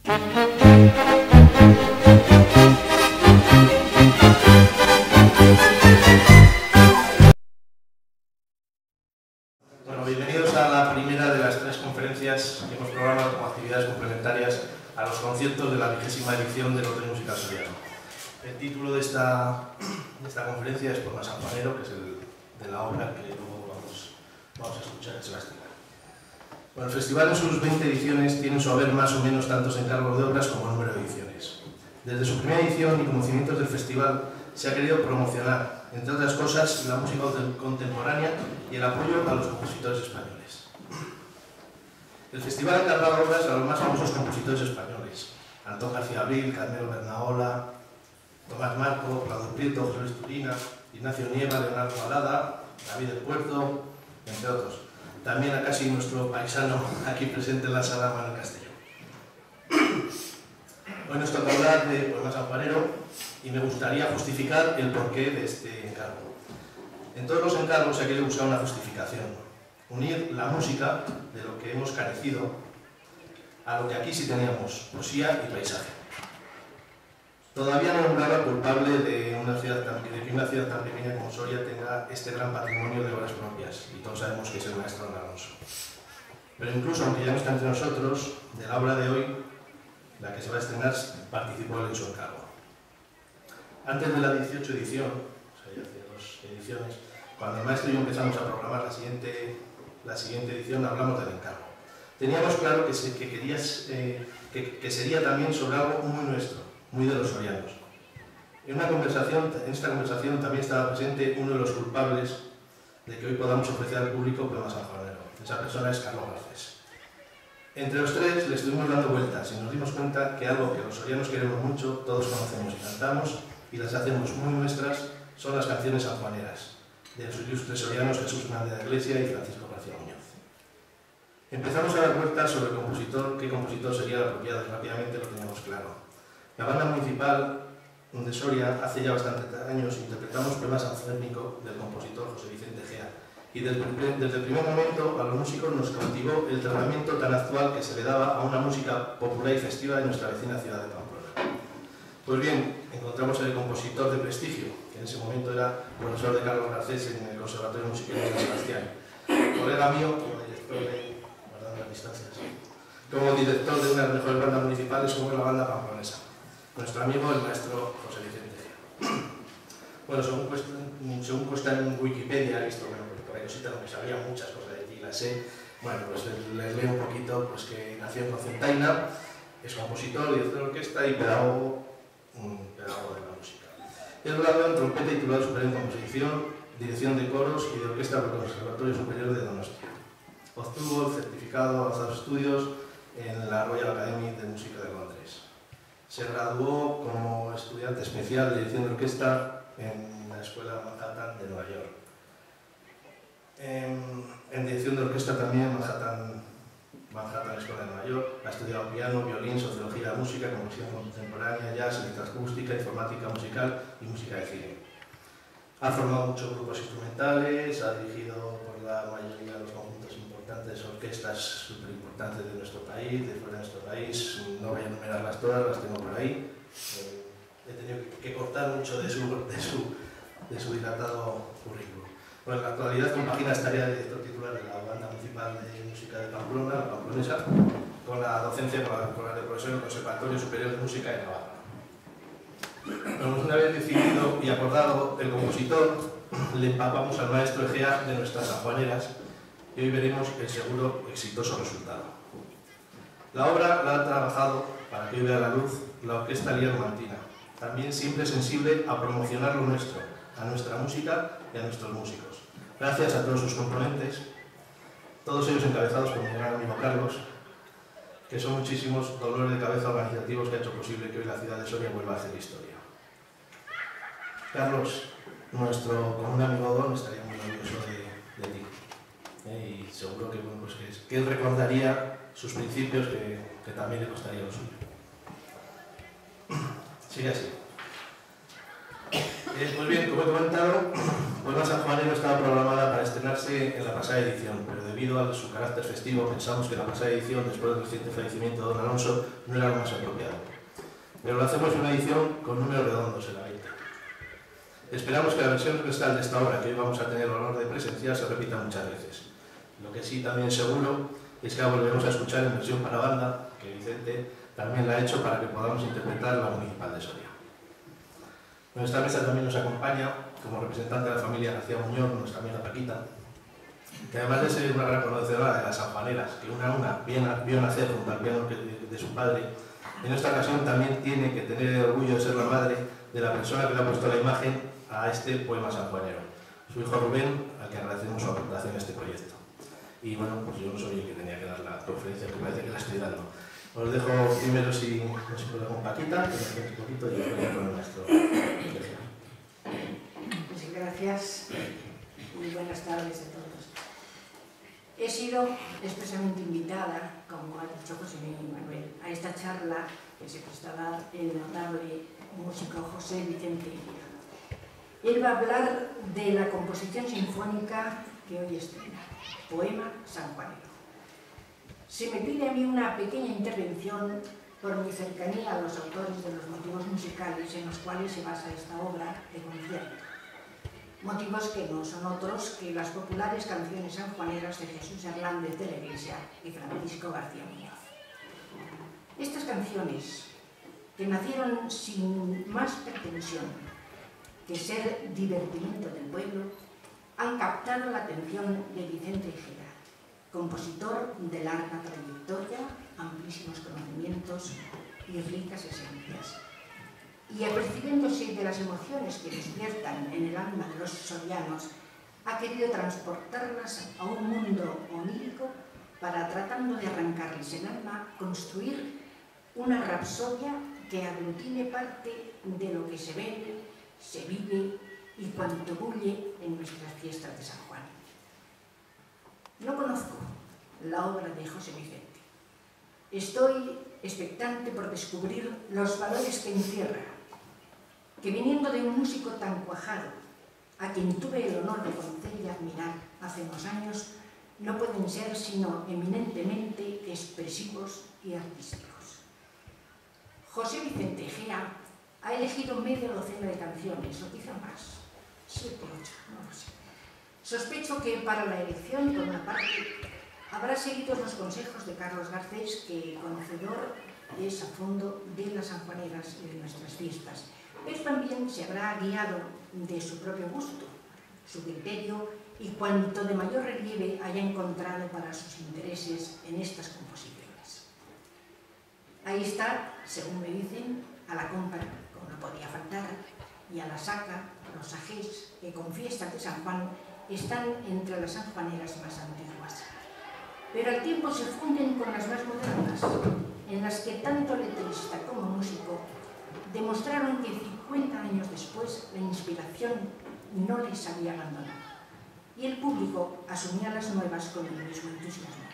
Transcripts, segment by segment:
Bueno, bienvenidos a la primera de las 3 conferencias que hemos programado como actividades complementarias a los conciertos de la 20ª edición del Lotre Musical Soriano. El título de esta conferencia es Poema sanjuanero, que es el de la obra que luego vamos a escuchar en Sebastián. Bueno, el festival en sus 20 ediciones tiene en su haber más o menos tantos encargos de obras como número de ediciones. Desde su primera edición y conocimientos del festival se ha querido promocionar, entre otras cosas, la música contemporánea y el apoyo a los compositores españoles. El festival ha encargado obras a los más famosos compositores españoles: Antón García Abril, Carmelo Bernaola, Tomás Marco, Prado Prieto, José Luis Turina, Ignacio Nieva, Leonardo Balada, David del Puerto, entre otros. También a casi nuestro paisano aquí presente en la sala, Manuel Castelló. Hoy nos toca hablar de poema sanjuanero y me gustaría justificar el porqué de este encargo. En todos los encargos se ha querido buscar una justificación, unir la música de lo que hemos carecido a lo que aquí sí teníamos, poesía y paisaje. Todavía no he nombrado culpable de que una ciudad tan pequeña como Soria tenga este gran patrimonio de obras propias, y todos sabemos que es el maestro Don Alonso. Pero incluso, aunque ya no está entre nosotros, de la obra de hoy, la que se va a estrenar, participó en su encargo. Antes de la 18 edición, o sea, ya hace 2 ediciones, cuando el maestro y yo empezamos a programar la siguiente edición, hablamos del encargo. Teníamos claro que sería también sobre algo muy nuestro, muy de los sorianos. En esta conversación también estaba presente uno de los culpables de que hoy podamos ofrecer al público poema sanjuanero. Esa persona es Carlos Garcés. Entre los 3 le estuvimos dando vueltas y nos dimos cuenta que algo que los sorianos queremos mucho, todos conocemos y cantamos y las hacemos muy nuestras, son las canciones sanjuaneras de los ilustres sorianos Jesús Hernández de la Iglesia y Francisco García Muñoz. Empezamos a dar vueltas sobre qué compositor sería el apropiado, y rápidamente lo teníamos claro. La banda municipal de Soria, hace ya bastantes años, interpretamos poema sanjuanico del compositor José Vicente Gea, y desde el primer momento a los músicos nos cautivó el tratamiento tan actual que se le daba a una música popular y festiva de nuestra vecina ciudad de Pamplona. Pues bien, encontramos el compositor de prestigio, que en ese momento era profesor de Carlos Garcés en el Conservatorio Musical de San Sebastián, colega mío como director de, guardando las distancias, como director de una de las mejores bandas municipales como es la banda pamplonesa, nuestro amigo el maestro José Vicente Gea. Bueno, según consta en Wikipedia, he visto, por ahí cositas, aunque sabía muchas cosas de ti, las sé. Bueno, pues les leo un poquito, pues que nació en Cocentaina, es compositor, director de orquesta y pedagogo de la música. Es graduado en trompeta y titulado superior en composición, dirección de coros y de orquesta por el Conservatorio Superior de Donostia. Obtuvo el certificado avanzados estudios en la Royal Academy de Música de Londres. Se graduó como estudiante especial de dirección de orquesta en la Escuela Manhattan de Nueva York. En dirección de orquesta también Manhattan Escuela de Nueva York. Ha estudiado piano, violín, sociología de la música, composición contemporánea, jazz, electroacústica, informática musical y música de cine. Ha formado muchos grupos instrumentales, ha dirigido por la mayoría de los conjuntos importantes, orquestas súper importantes de nuestro país, de fuera de nuestro país. No voy a enumerarlas todas, las tengo por ahí. He tenido que cortar mucho de su dilatado currículum. Bueno, en la actualidad compagina esta tarea de director titular de la Banda Municipal de Música de Pamplona, la Pamplonesa, con la docencia con la de profesor del Conservatorio Superior de Música de Navarra. Bueno, una vez decidido y acordado el compositor, le empapamos al maestro Egea de nuestras sanjuaneras y hoy veremos el seguro exitoso resultado. La obra la ha trabajado, para que hoy vea la luz, la Orquesta Lier Mantina, también siempre sensible a promocionar lo nuestro, a nuestra música y a nuestros músicos. Gracias a todos sus componentes, todos ellos encabezados por mi gran amigo Carlos, que son muchísimos dolores de cabeza organizativos que ha hecho posible que hoy la ciudad de Soria vuelva a hacer historia. Carlos, nuestro común amigo Don, estaría muy orgulloso de ti. Y seguro que, bueno, pues que él recordaría sus principios, que también le costaría lo suyo. Sigue así. Pues bien, como he comentado, Poema sanjuanero estaba programada para estrenarse en la pasada edición, pero debido a su carácter festivo pensamos que la pasada edición, después del reciente fallecimiento de don Alonso, no era lo más apropiado. Pero lo hacemos en una edición con números redondos en la venta. Esperamos que la versión orquestal de esta obra, que hoy vamos a tener el honor de presenciar, se repita muchas veces. Lo que sí también seguro es que la volveremos a escuchar en versión para banda, que Vicente también la ha hecho para que podamos interpretar la Municipal de Soria. En esta mesa también nos acompaña, como representante de la familia García Muñoz, nuestra amiga Paquita, que además de ser una gran conocedora de las sanjuaneras, que una a una vio nacer junto al piano de su padre, en esta ocasión también tiene que tener el orgullo de ser la madre de la persona que le ha puesto la imagen a este poema sanjuanero, su hijo Rubén, al que agradecemos su aportación a este proyecto. Y bueno, pues yo no soy el que tenía que dar la conferencia, que parece que la estoy dando. Os dejo primero, si no se puede, con Paquita, que nos cuente un poquito, y después ya con nuestro colegio. Pues gracias, muy buenas tardes a todos. He sido expresamente invitada, como ha dicho José Manuel, a esta charla que se prestaba el notable músico José Vicente Ejea. Él va a hablar de la composición sinfónica que hoy estrena, Poema sanjuanero. Se me pide a mí una pequeña intervención por mi cercanía a los autores de los motivos musicales en los cuales se basa esta obra de concierto. Motivos que no son otros que las populares canciones sanjuaneras de Jesús Hernández de la Iglesia y Francisco García Muñoz. Estas canciones, que nacieron sin más pretensión que ser divertimento del pueblo, han captado la atención de Vicente Ejea, compositor de larga trayectoria, amplísimos conocimientos y ricas esencias. Y apercibiéndose de las emociones que despiertan en el alma de los sorianos, ha querido transportarlas a un mundo onírico para, tratando de arrancarles el alma, construir una rapsodia que aglutine parte de lo que se ve, se vive y cuanto bulle en nuestras fiestas de San Juan. No conozco la obra de José Vicente. Estoy expectante por descubrir los valores que encierra, que viniendo de un músico tan cuajado, a quien tuve el honor de conocer y admirar hace unos años, no pueden ser sino eminentemente expresivos y artísticos. José Vicente Ejea ha elegido media docena de canciones, o quizá más, 7, 8, no lo sé. Sospecho que para la elección, por una parte, habrá seguido los consejos de Carlos Garcés, que conocedor es a fondo de las sanjuaneras y de nuestras fiestas, pero también se habrá guiado de su propio gusto, su criterio y cuanto de mayor relieve haya encontrado para sus intereses en estas composiciones. Ahí está, según me dicen, a la compra, como no podía faltar, y a la saca, los ajés, que con fiestas de San Juan están entre las sanjuaneras más antiguas. Pero al tiempo se funden con las más modernas, en las que tanto letrista como músico demostraron que 50 años después la inspiración no les había abandonado, y el público asumía las nuevas con el mismo entusiasmo.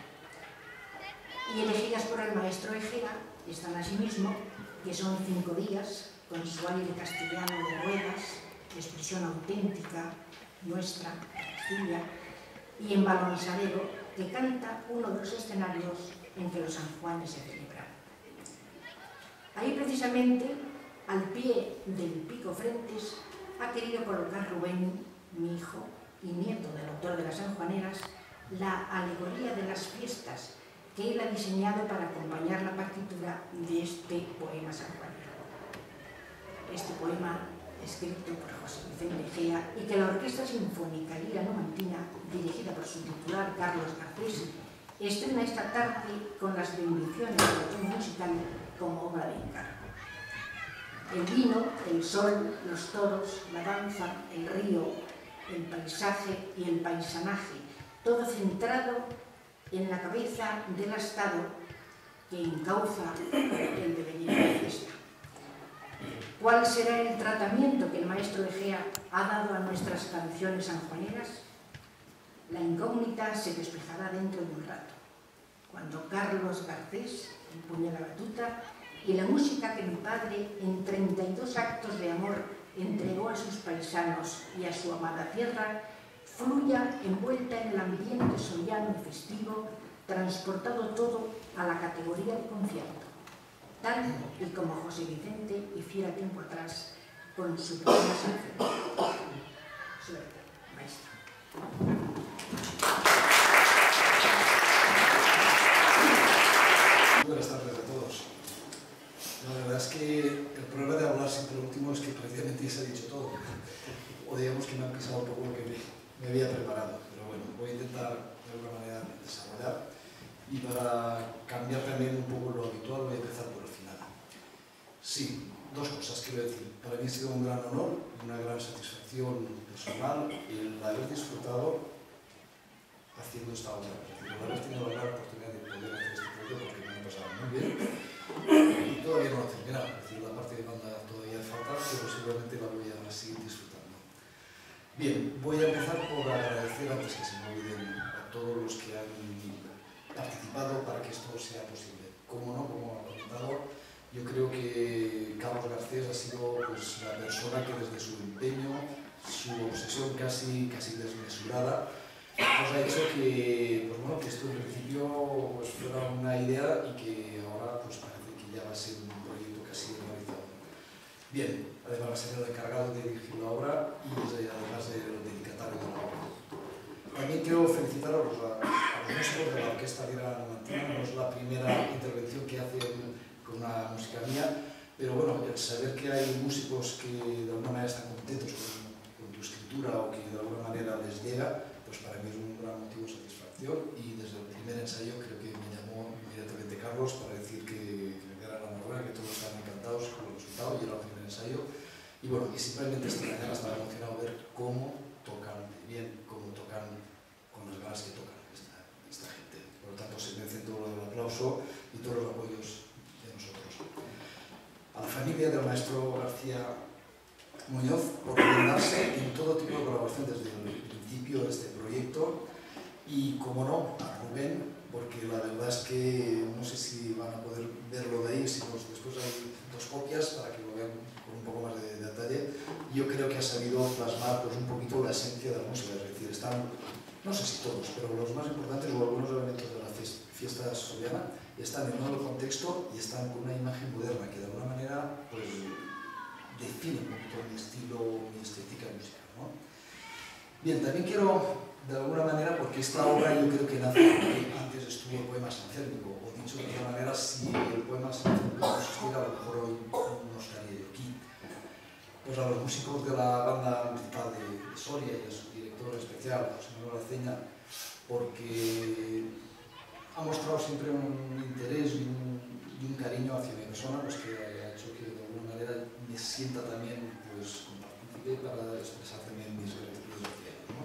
Y elegidas por el maestro Ejea están asimismo, que son 5 días, con su aire castellano de ruedas, expresión auténtica, nuestra, Castilla, y en Balonsadero, que canta uno de los escenarios en que los sanjuanes se celebran. Ahí precisamente, al pie del Pico Frentes, ha querido colocar Rubén, mi hijo y nieto del autor de las sanjuaneras, la alegoría de las fiestas que él ha diseñado para acompañar la partitura de este poema sanjuanero. Este poema, escrito por José Vicente Ejea y que la Orquesta Sinfónica Lira Numantina, dirigida por su titular Carlos Garcés, estrena esta tarde con las bendiciones del otoño musical como obra de encargo. El vino, el sol, los toros, la danza, el río, el paisaje y el paisanaje, todo centrado en la cabeza del astado que encauza el devenir de la fiesta. ¿Cuál será el tratamiento que el maestro Ejea ha dado a nuestras canciones sanjuaneras? La incógnita se despejará dentro de un rato, cuando Carlos Garcés empuñe la batuta y la música que mi padre, en 32 actos de amor entregó a sus paisanos y a su amada tierra, fluya envuelta en el ambiente soriano y festivo, transportado todo a la categoría de concierto, tal y como José Vicente hiciera tiempo atrás con su poema Sanfermín. Suerte, maestra. Buenas tardes a todos. La verdad es que el problema de hablar siempre lo último es que prácticamente se ha dicho todo. O digamos que me han pisado un poco lo que me había preparado. Pero bueno, voy a intentar de alguna manera desarrollar. Y para cambiar también un poco lo habitual, voy a empezar por el final. Sí, dos cosas quiero decir. Para mí ha sido un gran honor, una gran satisfacción personal el haber disfrutado haciendo esta obra. Es decir, el haber tenido la gran oportunidad de poder hacer este proyecto porque me ha pasado muy bien. Y todavía no lo he terminado. Es decir, la parte de banda todavía falta, pero seguramente la voy a seguir disfrutando. Bien, voy a empezar por agradecer, antes que se me olviden, a todos los que han participado para que esto sea posible. Como no, como ha comentado, yo creo que Carlos Garcés ha sido pues, la persona que desde su empeño, su obsesión casi desmesurada, pues ha hecho que, pues, bueno, que esto en principio pues, fuera una idea y que ahora pues, parece que ya va a ser un proyecto casi realizado. Bien, además va a ser el encargado de dirigir la obra y además el dedicatario de la obra. También quiero felicitar a los músicos de la Orquesta Lira Numantina. No es la primera intervención que hacen con una música mía, pero bueno, el saber que hay músicos que de alguna manera están contentos con tu escritura o que de alguna manera les llega, pues para mí es un gran motivo de satisfacción. Y desde el primer ensayo creo que me llamó inmediatamente Carlos para decir que me diera la enhorabuena, que todos estaban encantados con el resultado, y era el primer ensayo. Y bueno, y simplemente esta mañana estaba emocionado ver cómo tocan bien, cómo tocan con las ganas que tocan esta gente. Por lo tanto, se merecen todo el aplauso y todos los apoyos de nosotros. A la familia del maestro García Muñoz por brindarse en todo tipo de colaboración desde el principio de este proyecto, y, como no, a Rubén, porque la verdad es que no sé si van a poder verlo de ahí, si después hay dos copias para que lo vean con un poco más de detalle. Yo creo que ha sabido plasmar pues, un poquito la esencia de la música, es decir, están, no sé si todos, pero los más importantes o algunos elementos de la fiesta soriana están en un nuevo contexto y están con una imagen moderna que de alguna manera pues, define un poquito mi estilo, mi estética musical, ¿no? Bien, también quiero, de alguna manera, porque esta obra yo creo que nace porque antes estuvo el poema sancérnico, o dicho de otra manera, si el poema sancérnico no existiera, a lo mejor hoy no estaría yo aquí. Pues a los músicos de la banda municipal de Soria y a su director especial, José Manuel Aceña, porque ha mostrado siempre un interés y un cariño hacia mi persona, pues que ha hecho que de alguna manera me sienta también pues, partícipe para expresar también mis gratitud hacia ellos, ¿no?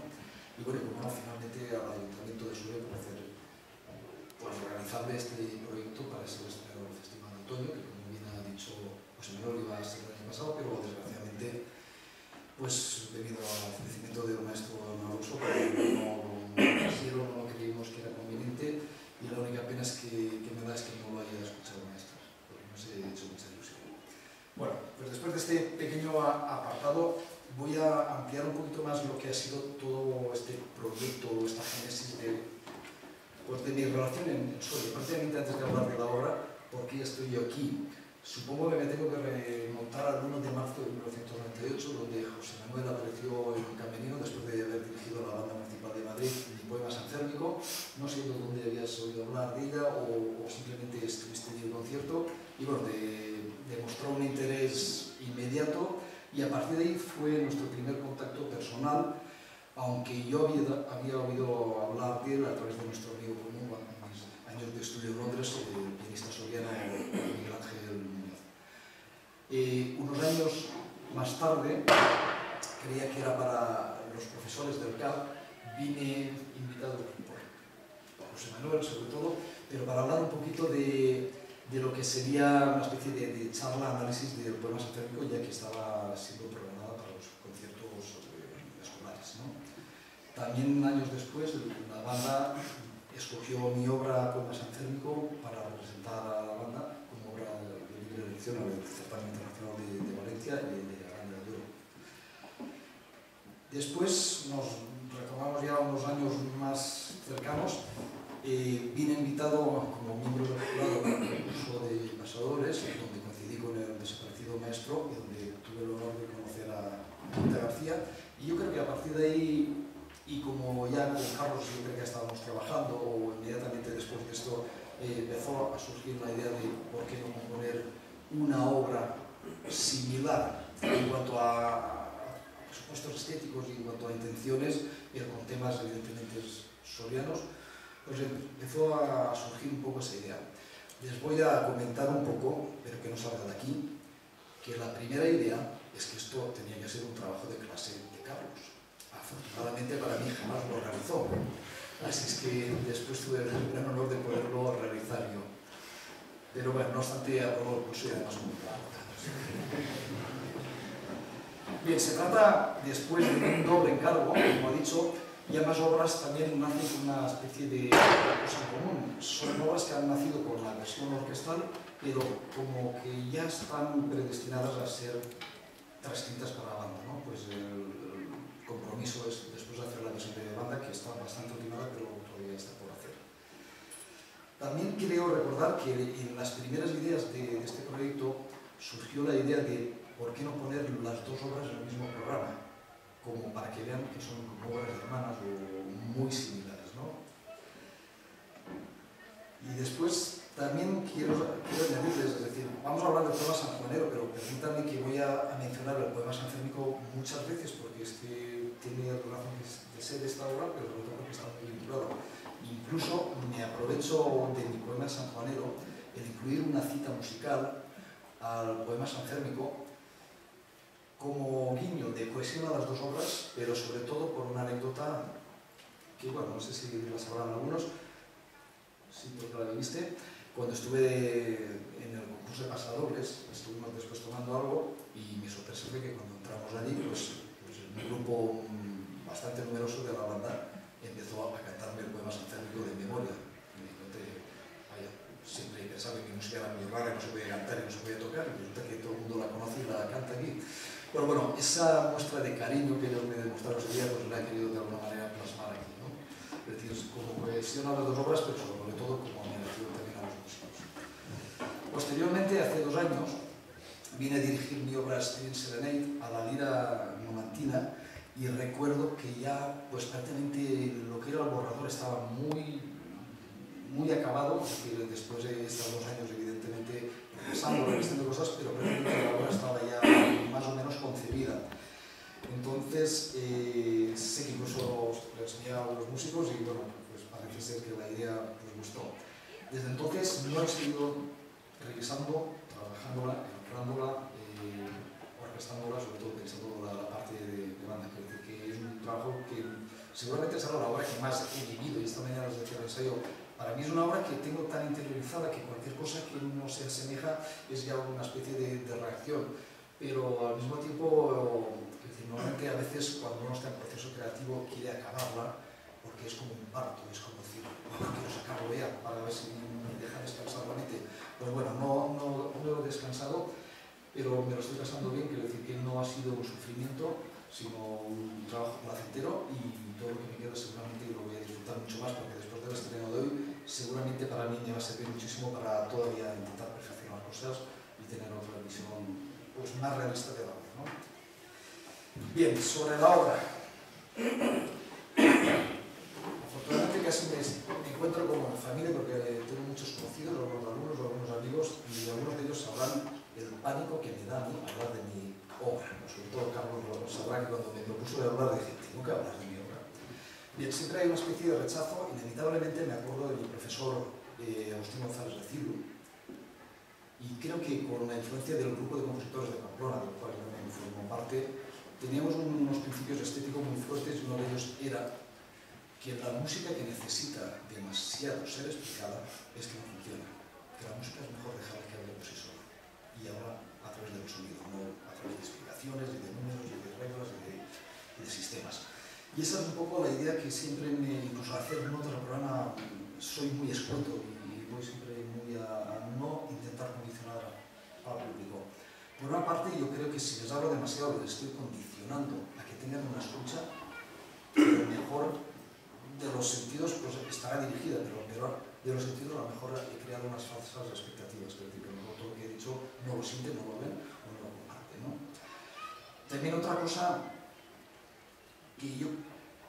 Y bueno, como no, finalmente al Ayuntamiento de Soria por hacer, pues, realizarle este proyecto para ser estrenado en el Festival de Otoño, que como bien ha dicho José Manuel iba a ser el año pasado, pero desgraciadamente, pues debido al fallecimiento del maestro Alonso, no quisieron, no creímos que era conveniente, y la única pena es que me da es que no lo haya escuchado maestras, porque nos he hecho mucha ilusión. Bueno, pues después de este pequeño apartado, voy a ampliar un poquito más lo que ha sido todo este proyecto, esta génesis de mi relación en Soria. Prácticamente antes de hablar de la obra, ¿por qué estoy yo aquí? Supongo que me tengo que remontar al 1 de marzo de 1998, donde José Manuel apareció en un camerino después de haber dirigido la Banda Municipal de Madrid mi poema sancérnico. No sé dónde habías oído hablar de ella o simplemente estuviste en el concierto, y bueno, demostró un interés inmediato, y a partir de ahí fue nuestro primer contacto personal, aunque yo había oído hablar de él a través de nuestro amigo común en mis años de estudio en Londres, el pianista soriano Miguel Ángel Muñoz. Unos años más tarde, creía que era para los profesores del CAP, vine invitado por José Manuel sobre todo, pero para hablar un poquito de lo que sería una especie de charla, análisis del poema sancérnico, ya que estaba siendo programada para los conciertos escolares, ¿no? También años después, la banda escogió mi obra Poema sancérnico para representar a la banda como obra de libre elección en el certamen internacional de Valencia y de Aranda de Duero. Después nos retomamos ya unos años más cercanos. Vine invitado como miembro del jurado del concurso de pasadores, donde coincidí con el desaparecido maestro y donde tuve el honor de conocer a Rita García. Y yo creo que a partir de ahí, y como ya con Carlos siempre que estábamos trabajando, o inmediatamente después de esto, empezó a surgir la idea de por qué no componer una obra similar en cuanto a presupuestos estéticos y en cuanto a intenciones, pero con temas evidentemente sorianos. Pues empezó a surgir un poco esa idea. Les voy a comentar un poco, pero que no salga de aquí, que la primera idea es que esto tenía que ser un trabajo de clase de Carlos. Afortunadamente para mí jamás lo realizó, así es que después tuve el gran honor de poderlo realizar yo. Pero bueno, no obstante, aprobó el curso y además muy claro. Bien, se trata después de un doble encargo, como he dicho, y ambas obras también nacen con una especie de cosa en común. Son obras que han nacido con la versión orquestal, pero como que ya están predestinadas a ser transcritas para la banda, ¿no? Pues el compromiso es después de hacer la versión de banda, que está bastante ultimada, pero todavía está por hacer. También quiero recordar que en las primeras ideas de este proyecto surgió la idea de por qué no poner las dos obras en el mismo programa, como para que vean que son como obras hermanas o muy similares, ¿no? Y después también quiero añadirles, es decir, vamos a hablar del poema sanjuanero, pero permítanme que voy a mencionar el poema sanférmico muchas veces, porque es que tiene razón de ser esta obra, pero sobre todo porque está muy vinculado. Incluso me aprovecho de mi poema sanjuanero el incluir una cita musical al poema sanférmico como guiño de cohesión a las dos obras, pero sobre todo por una anécdota que, bueno, no sé si la sabrán algunos, sí, porque la viste, cuando estuve en el concurso de pasadobles, estuvimos después tomando algo y mi sorpresa fue que cuando entramos allí, pues un grupo bastante numeroso de la banda empezó a cantarme el poema sanférmico de memoria. Y me conté, vaya, siempre pensaba que mi música era muy rara, no se podía cantar y no se podía tocar, y resulta que todo el mundo la conoce y la canta aquí. Pero bueno, esa muestra de cariño que ellos me demostraron ese día, pues la he querido de alguna manera plasmar aquí, ¿no? Es decir, como cohesión a las dos obras, pero sobre todo como admiración también a los músicos. Posteriormente, hace 2 años, vine a dirigir mi obra String Serenade a la Lira Numantina y recuerdo que ya, pues prácticamente lo que era el borrador estaba muy acabado, es decir, después de estos 2 años, evidentemente, repasando, revisando cosas, pero prácticamente la obra estaba ya más o menos concebida. Entonces, sé que incluso le enseñé a los músicos y bueno, pues parece ser que la idea les gustó. Desde entonces no he seguido revisando, trabajándola, elaborándola, orquestándola, sobre todo pensando la parte de banda, que es un trabajo que seguramente será la obra que más he vivido, y esta mañana les decía el ensayo, para mí es una obra que tengo tan interiorizada que cualquier cosa que no se asemeja es ya una especie de reacción, pero al mismo tiempo, normalmente a veces cuando uno está en proceso creativo quiere acabarla porque es como un parto, es como decir, oh, quiero sacarlo ya para ver si me deja descansar la mente. Pues bueno, no lo he descansado, pero me lo estoy pasando bien, quiero decir que no ha sido un sufrimiento, sino un trabajo placentero, y todo lo que me queda seguramente lo voy a disfrutar mucho más, porque después del estreno de hoy seguramente para mí me va a servir muchísimo para todavía intentar perfeccionar cosas y tener otra visión pues más realista de la obra, ¿no? Bien, sobre la obra. Afortunadamente casi me encuentro como familia, porque tengo muchos conocidos, algunos alumnos, algunos amigos, y algunos de ellos sabrán el pánico que me da a mí hablar de mi obra. Sobre todo Carlos sabrá que cuando me propuso de hablar dije, tengo que hablar de mi obra. Bien, siempre hay una especie de rechazo. Inevitablemente me acuerdo de mi profesor Agustín González de Ciru, y creo que con la influencia del grupo de compositores de Pamplona, del cual yo también formo parte, teníamos unos principios estéticos muy fuertes, y uno de ellos era que la música que necesita demasiado ser explicada es que no funciona, que la música es mejor dejarla que hable por sí sola, y habla a través del sonido, no a través de explicaciones, y de números, y de reglas, y de sistemas. Y esa es un poco la idea que siempre, incluso al hacer notas al programa, soy muy escueto y voy siempre muy a no intentar condicionar al público. por una parte, yo creo que si les hablo demasiado, les estoy condicionando a que tengan una escucha, lo mejor de los sentidos pues, estará dirigida, pero lo peor de los sentidos a lo mejor he creado unas falsas expectativas, es decir, que a lo mejor todo lo que he dicho no lo sienten, no lo ven o no lo comparten, ¿no? También otra cosa que yo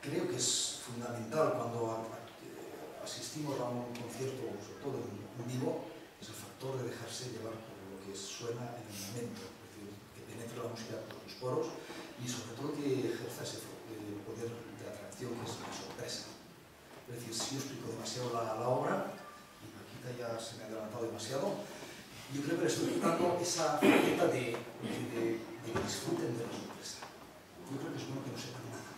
creo que es fundamental cuando asistimos a un concierto, sobre todo en vivo, es el factor de dejarse llevar por lo que suena en el momento, es decir, que penetre la música por los poros y sobre todo que ejerza ese poder de atracción que es la sorpresa. Es decir, si yo explico demasiado la obra, y Paquita ya se me ha adelantado demasiado, yo creo que le estoy quitando esa faceta de que disfruten de la sorpresa. Yo creo que es bueno que no sepan nada,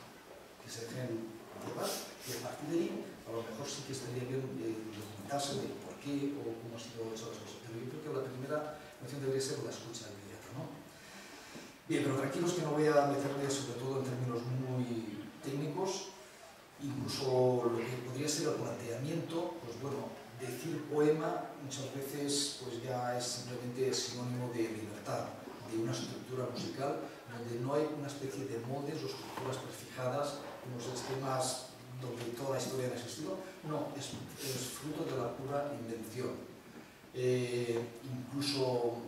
que se dejen llevar y a partir de ahí a lo mejor sí que estaría bien documentarse de por qué o cómo han sido hechas las cosas. Pero yo creo que la primera noción debería ser la escucha inmediata, ¿no? Bien, pero tranquilos que no voy a meterme sobre todo en términos muy técnicos. Incluso lo que podría ser el planteamiento, pues bueno, decir poema muchas veces pues ya es simplemente sinónimo de libertad, de una estructura musical donde no hay una especie de moldes o estructuras prefijadas, unos esquemas donde toda la historia ha existido. No, es fruto de la pura invención. Incluso,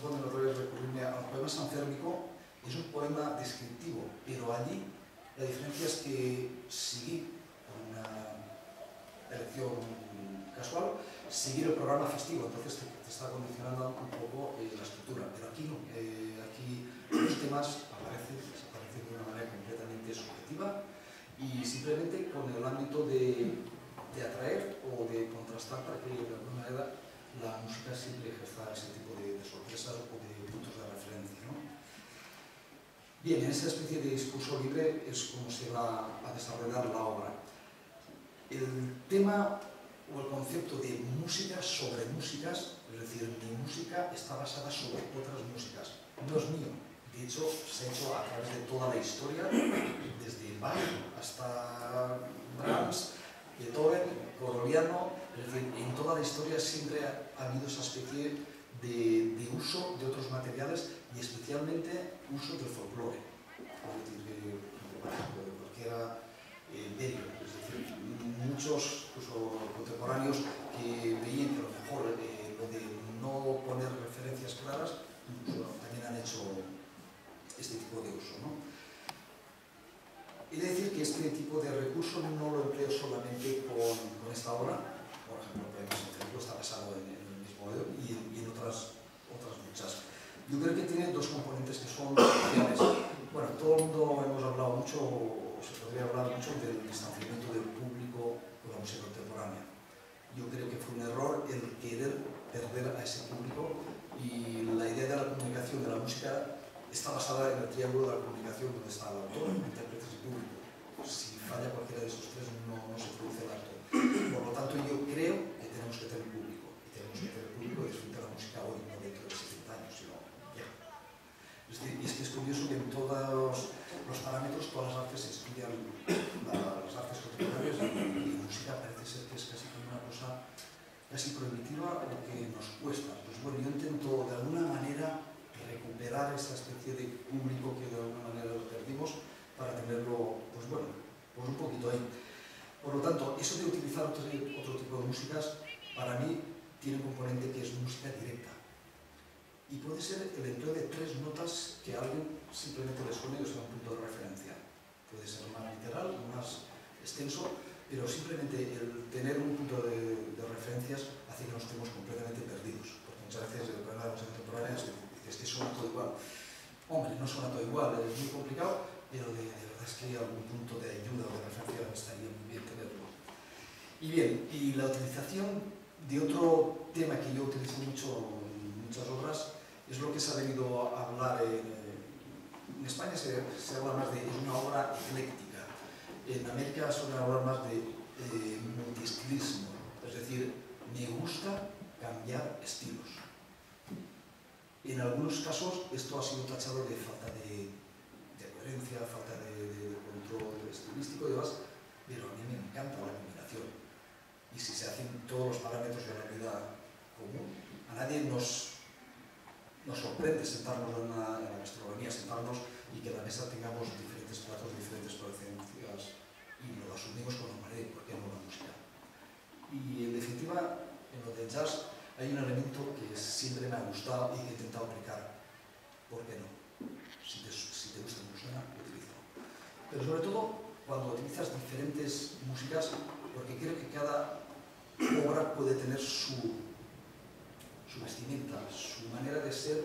perdón, no voy a recurrirme al poema sanférmico, es un poema descriptivo, pero allí la diferencia es que seguir una elección casual, seguir el programa festivo, entonces te está condicionando un poco la estructura, pero aquí no, aquí los temas aparecen de una manera completamente subjetiva y simplemente con el ámbito de atraer o de contrastar para que de alguna manera la música siempre ejerza ese tipo de sorpresas o de puntos de referencia, ¿no? Bien, en esa especie de discurso libre es como se va a desarrollar la obra. El tema o el concepto de música sobre músicas, es decir, mi música está basada sobre otras músicas, no es mío. De hecho, se ha hecho a través de toda la historia, desde Bach hasta Brahms, Beethoven, Coroliano, es decir, en toda la historia siempre ha habido esa especie de uso de otros materiales y especialmente uso del folclore, es decir, de cualquier medio. Es decir, muchos incluso contemporáneos que veían que a lo mejor lo de no poner referencias claras, incluso también han hecho este tipo de uso, ¿no? He de decir que este tipo de recurso no lo empleo solamente con esta obra, por ejemplo, el poema sanférmico está basado en el mismo y en otras muchas. Yo creo que tiene dos componentes que son cruciales. Bueno, todo el mundo hemos hablado mucho, o se podría hablar mucho del distanciamiento del público con la música contemporánea. Yo creo que fue un error el querer perder a ese público y la idea de la comunicación de la música está basada en el triángulo de la comunicación donde está el autor, intérpretes y público. Si falla cualquiera de esos tres no se produce el acto. Por lo tanto, yo creo que tenemos que tener público. Y tenemos que tener público y disfrutar la música hoy, no dentro de 60 años, sino ya. Es decir, y es que es curioso que en todos los parámetros, todas las artes se estudian, las artes contemporáneas, y la música parece ser que es casi como una cosa casi prohibitiva o que nos cuesta. Pues bueno, yo intento de alguna manera recuperar esa especie de público que de alguna manera lo perdimos para tenerlo, pues bueno, pues un poquito ahí. Por lo tanto, eso de utilizar otro tipo de músicas, para mí tiene un componente que es música directa. Y puede ser el empleo de tres notas que a alguien simplemente le suene o sea un punto de referencia. Puede ser más literal, más extenso, pero simplemente el tener un punto de referencias hace que nos estemos completamente perdidos. Porque muchas veces el problema de la música contemporánea es que suena todo igual. Hombre, no suena todo igual, es muy complicado, pero de verdad es que algún punto de ayuda o de referencia estaría muy bien tenerlo. Y bien, y la utilización de otro tema que yo utilizo mucho en muchas obras es lo que se ha venido a hablar en España se habla más de una obra ecléctica. En América suele hablar más de multiestilismo, es decir, me gusta cambiar estilos. En algunos casos esto ha sido tachado de falta de coherencia, falta de control estilístico y demás, pero a mí me encanta la combinación. Y si se hacen todos los parámetros de la vida común, a nadie nos nos sorprende sentarnos en la gastronomía, sentarnos y que en la mesa tengamos diferentes platos, diferentes procedencias y lo asumimos con normalidad, ¿por qué no la música? Y en definitiva, en lo del jazz hay un elemento que siempre me ha gustado y que he intentado aplicar. ¿Por qué no? Si te gusta cómo suena, utilízalo. Pero sobre todo, cuando utilizas diferentes músicas, porque creo que cada obra puede tener su vestimenta, su manera de ser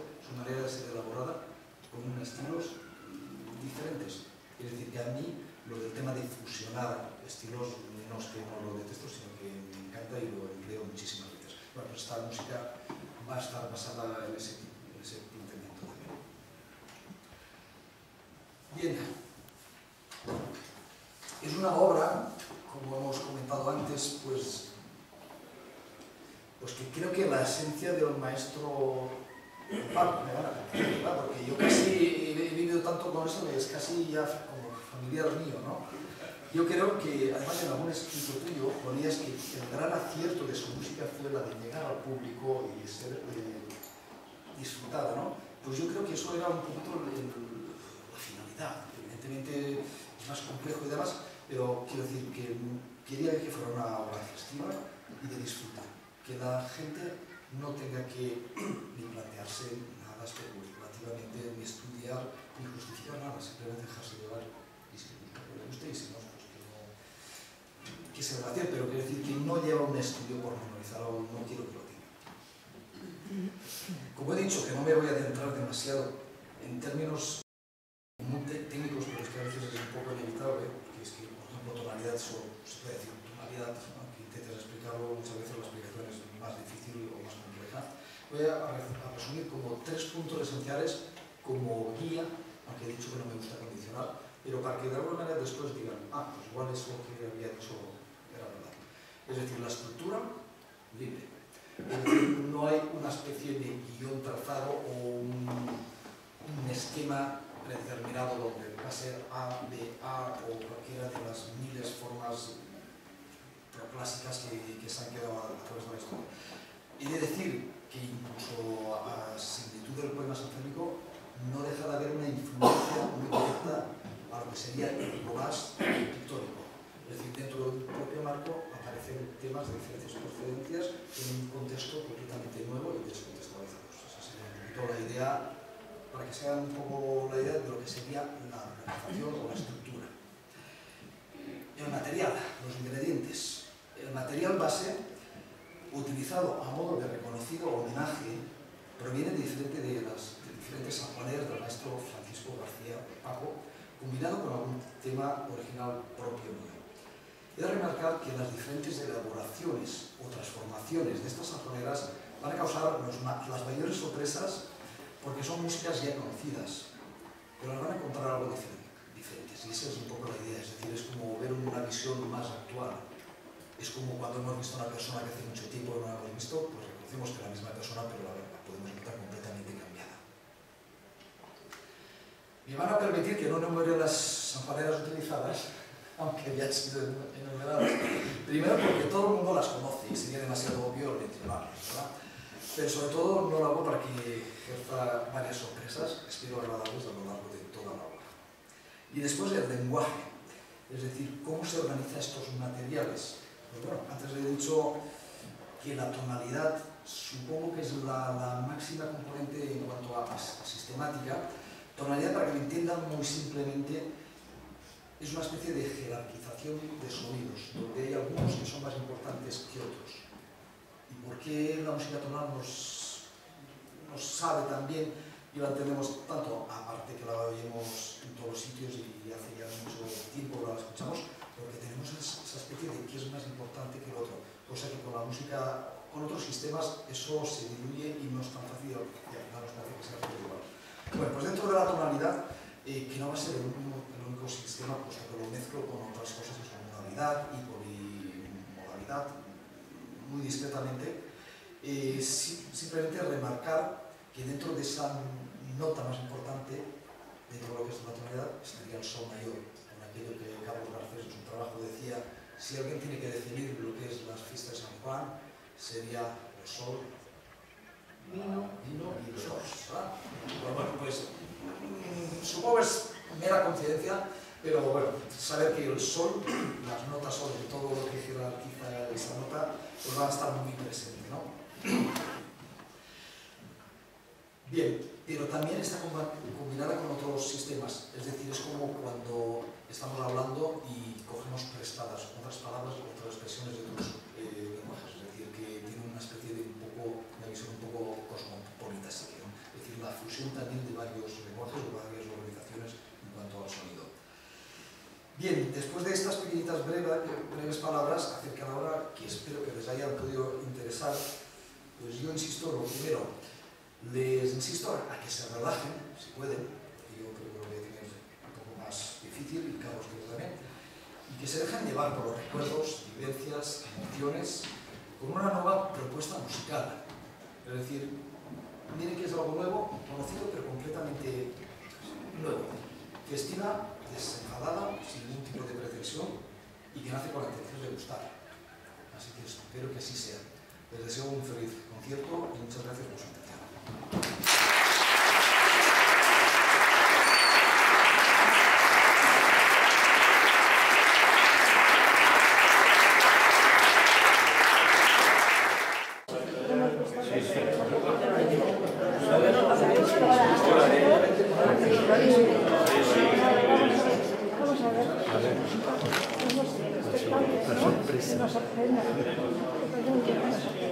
elaborada con estilos diferentes. Es decir, que a mí lo del tema de fusionar estilos no es que no lo detesto, sino que me encanta y lo empleo muchísimas veces. Bueno, pues esta música va a estar basada en ese planteamiento también. Bien. Es una obra, como hemos comentado antes, pues que creo que la esencia del maestro Paco, me van a contar, porque yo casi he vivido tanto con eso que es casi ya como familiar mío, ¿no? Yo creo que, además en algún escrito tuyo, ponías que el gran acierto de su música fue la de llegar al público y ser disfrutada, ¿no? Pues yo creo que eso era un poquito la finalidad. Evidentemente es más complejo y demás, pero quiero decir que quería que fuera una obra festiva y de disfrutar. Que la gente no tenga que ni plantearse nada especulativamente, ni estudiar, ni justificar nada, simplemente dejarse llevar y si le gusta y si no, pues que se va a hacer, pero quiero decir que no lleva un estudio pormenorizado, no quiero que lo tenga. Como he dicho, que no me voy a adentrar demasiado en términos muy técnicos, pero es que a veces es un poco inevitable, porque es que, por ejemplo, tonalidad, se puede decir tonalidad, aunque intentes explicarlo, muchas veces la explicación es más difícil o más compleja. Voy a resumir como 3 puntos esenciales como guía, aunque he dicho que no me gusta condicionar, pero para que de alguna manera después digan, pues igual eso que había dicho era verdad. Es decir, la estructura libre. Es decir, no hay una especie de guión trazado o un esquema predeterminado donde va a ser A, B, A o cualquiera de las miles formas clásicas que se han quedado a través de la historia. He de decir que incluso a similitud del poema sinfónico no deja de haber una influencia muy directa a lo que sería lo más pictórico. Es decir, dentro del propio marco aparecen temas de diferentes procedencias en un contexto completamente nuevo y descontextualizados. Esa sería un poquito la idea, para que se hagan un poco la idea de lo que sería la organización o la estructura. El material, los ingredientes. El material base, utilizado a modo de reconocido homenaje, proviene de diferentes sanjuaneras del maestro Francisco García Paco, combinado con algún tema original propio mío. He de remarcar que las diferentes elaboraciones o transformaciones de estas sanjuaneras van a causar las mayores sorpresas porque son músicas ya conocidas, pero las van a encontrar algo diferentes. Y esa es un poco la idea, es decir, es como ver una visión más actual. Es como cuando hemos visto a una persona que hace mucho tiempo no la hemos visto, pues reconocemos que es la misma persona, pero la podemos notar completamente cambiada. Me van a permitir que no enumere las sanjuaneras utilizadas, aunque ya han sido enumeradas. Primero porque todo el mundo las conoce y sería demasiado obvio mencionarlas, ¿verdad? Pero sobre todo no lo hago para que ejerza varias sorpresas, espero agradables a lo largo de toda la obra. Y después el lenguaje, es decir, cómo se organizan estos materiales. Pues bueno, antes he dicho que la tonalidad supongo que es la máxima componente en cuanto a sistemática. Tonalidad, para que me entiendan muy simplemente, es una especie de jerarquización de sonidos, donde hay algunos que son más importantes que otros. ¿Y por qué la música tonal nos sabe tan bien y la entendemos tanto? Aparte que la oímos en todos los sitios y hace ya mucho tiempo que la escuchamos, porque tenemos esa especie de qué es más importante que el otro, cosa que con la música, con otros sistemas, eso se diluye y no es tan fácil, y al final nos parece que sea todo igual. Bueno, pues dentro de la tonalidad, que no va a ser el único sistema, pues que lo mezclo con otras cosas que son modalidad y polimodalidad, muy discretamente, simplemente remarcar que dentro de esa nota más importante, dentro de lo que es la tonalidad, estaría el sol mayor, en aquello que Carlos Garcés en su trabajo decía, si alguien tiene que definir lo que es las fiestas de San Juan, sería el sol, vino y los oros, ¿verdad? Pero bueno, saber que el sol, las notas sol de todo lo que jerarquiza esa nota, pues van a estar muy presentes, ¿no? Bien, pero también está combinada con otros sistemas, es decir, es como cuando estamos hablando y cogemos prestadas otras palabras, otras expresiones de otros lenguajes, es decir, que tiene una especie de una visión un poco cosmopolita, es decir, la fusión también de varios lenguajes, de varias organizaciones en cuanto al sonido. Bien, después de estas pequeñitas breves palabras acerca de la obra, que espero que les hayan podido interesar, pues yo insisto, lo primero, les insisto a que se relajen, si pueden, porque yo creo que lo voy a tener un poco más difícil, y Carlos creo también, y que se dejen llevar por los recuerdos, vivencias, emociones, con una nueva propuesta musical. Es decir, miren que es algo nuevo, conocido, pero completamente nuevo, festiva, desenfadada, sin ningún tipo de pretensión y que nace con la intención de gustar. Así que espero que así sea. Les deseo un feliz concierto y muchas gracias por su atención.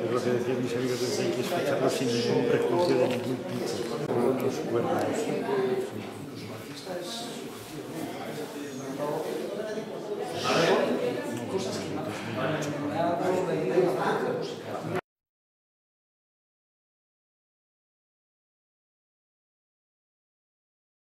Es lo que decían mis amigos desde que escucharlo sin ningún prejuicio de ningún tipo. Los cuernos.